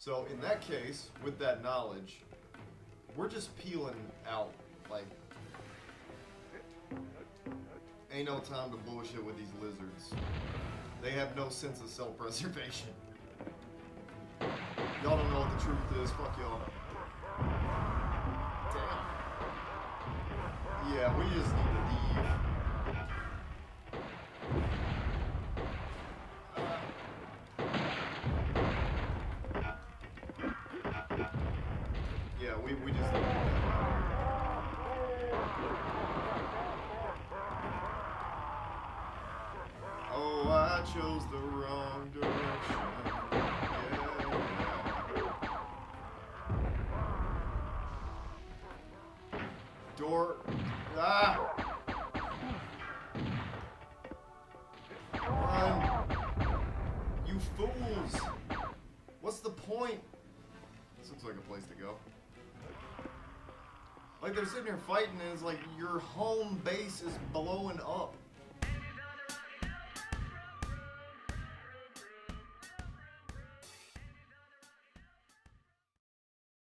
So in that case, with that knowledge, we're just peeling out. Like, ain't no time to bullshit with these lizards. They have no sense of self-preservation. Y'all don't know what the truth is. Fuck y'all. Damn. Yeah, we just need to leave. Yeah, we just need to leave. Oh, I chose the wrong direction. Yeah. Door. Ah! Run! You fools! What's the point? This looks like a place to go. Like, they're sitting here fighting and it's like your home base is blowing up.